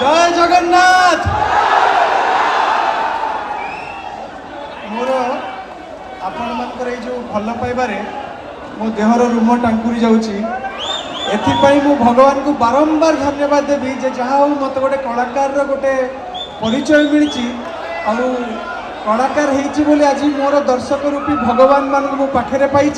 जय जगन्नाथ। मोर आपण मानकर ये जो भल पाइबारे मो देहर रूम टांकुरी जाऊँगी। एथिपाई मु भगवान को बारंबार धन्यवाद देवी जे जहाँ हो मत गोटे कलाकार गोटे परिचय मिली आउ कलाकार होती बोली आज मोर दर्शक रूपी भगवान मान मो पाखे पाई।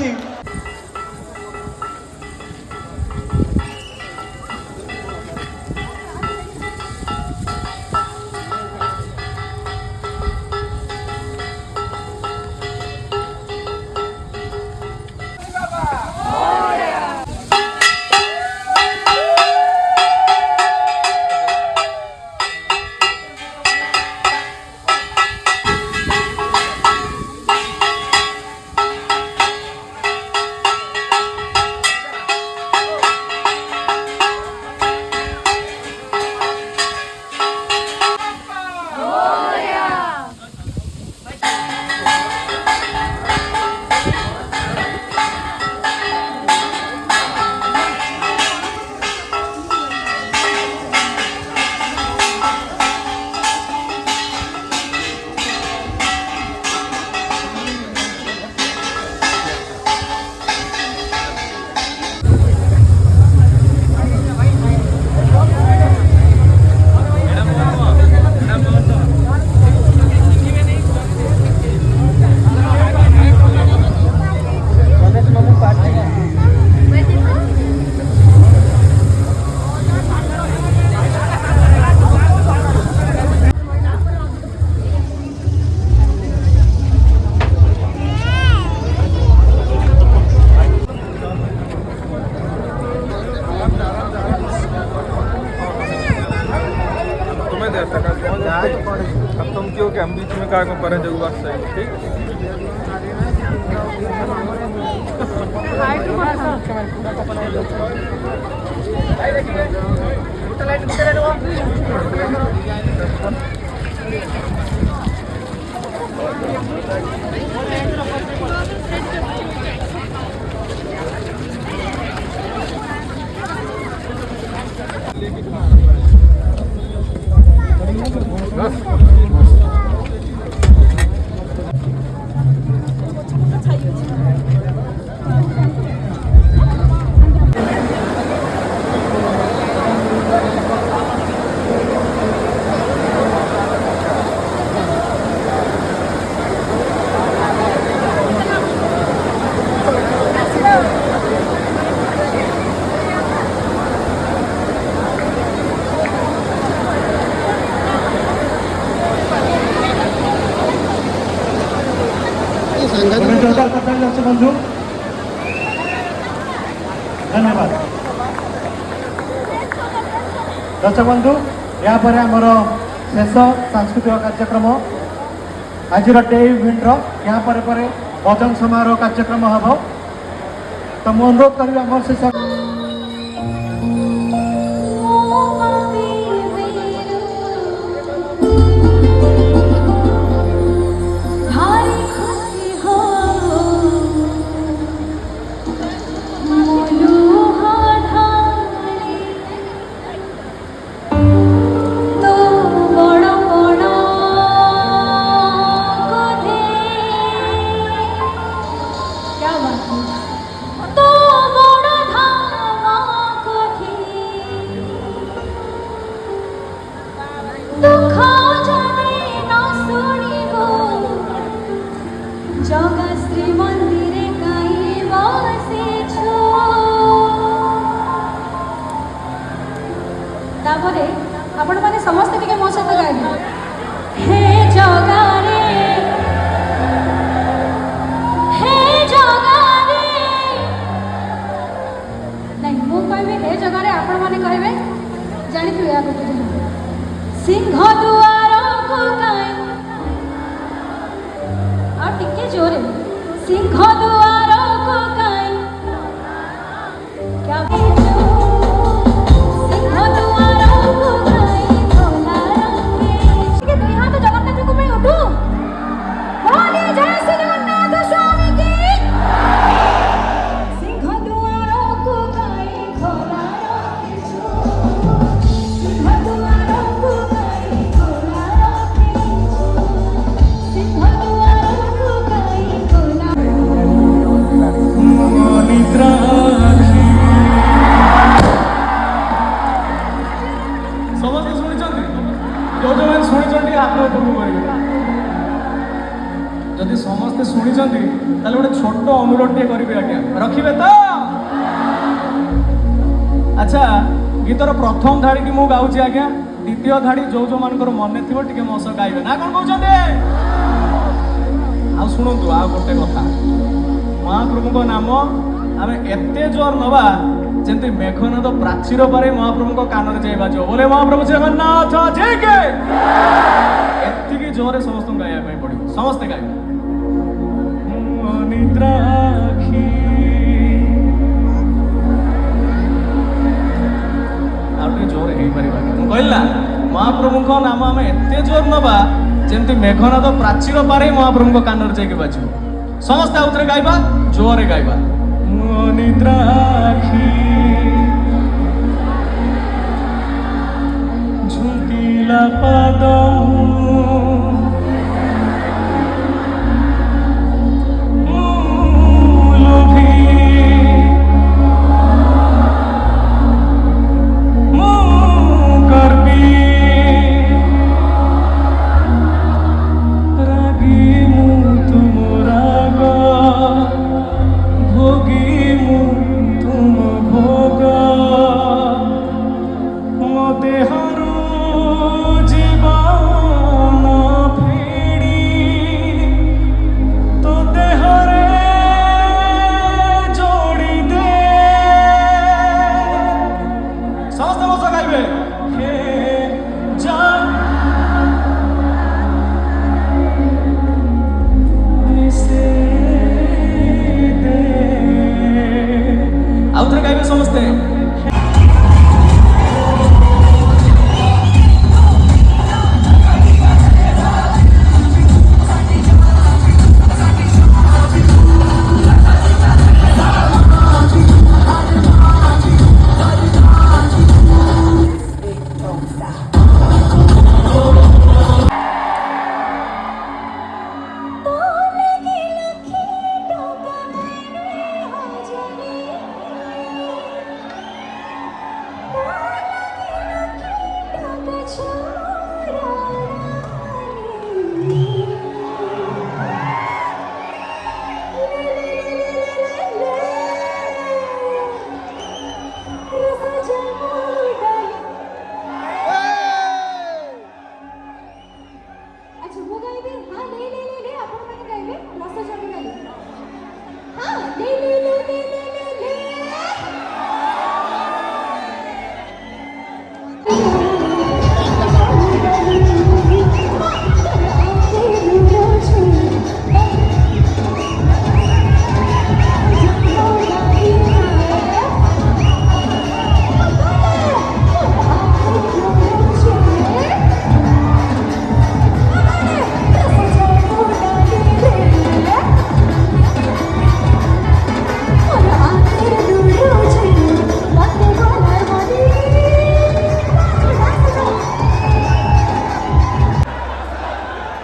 अब तुम क्यों कि हम बीच में कार को पर जो बात सही ठीक दर्शक बंधु धन्यवाद। दर्शक बंधु या पर आमर शेष सांस्कृतिक कार्यक्रम आज डे इवेंट यहाँ पर भजन समारोह कार्यक्रम हम तो मुझे अनुरोध करी आम शेष आपण माने समस्त टिके मो सहित गाइबे हे जगारे नहीं मु कहबे हे जगारे आपण माने कहबे जानि तू या को सिंह दुआर को काई आ टिके जोरे सिंह दुआर को काई क्या सिंह दुआरों को अनुरोध टे करिवे आज्ञा रखिबे तो अच्छा गीतर प्रथम धाड़ी की मु गाउची आज्ञा द्वितीय धाड़ी जो जो मानकर मन थिबो टिके मो सह गाइबे ना कोन कहउछन्ते आ सुनंतु आ गोटे कथा महाप्रभु नाम आमे एते जोर नवा जेंति मेघनाद प्राचीर पारे महाप्रभु कान रे जाई बाजो बोले महाप्रभु जगन्नाथ जय के एतिकी जोरे समस्त गाइबा पई पड़िबो समस्त गाइबे निद्रा आखी आउटे जोरे हेई परिबा मु कहला महाप्रभु नाम आमे एते जोर नवा जेंति मेघनाद प्राचीर पारे महाप्रभु कान रे जाई बाजो समस्त आउतरे गाइबा जोरे गाइबा निद्रा आखी झुंकिला पादम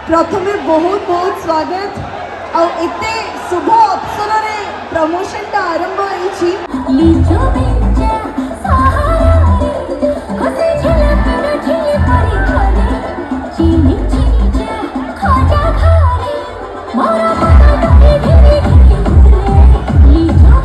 प्रथमे बहुत बहुत स्वागत आ एते शुभ अवसर रे प्रमोशन टा आरंभ होईची लीजो बेंचा सहारा रे हसे झलक रठी परी घरे चीनी चीनी जा खाजा खारे मोरा मना डोरी ढेरी ढेरी लीजो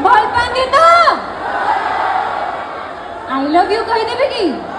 भल पाएंगे तो आई लव यू कही देबे की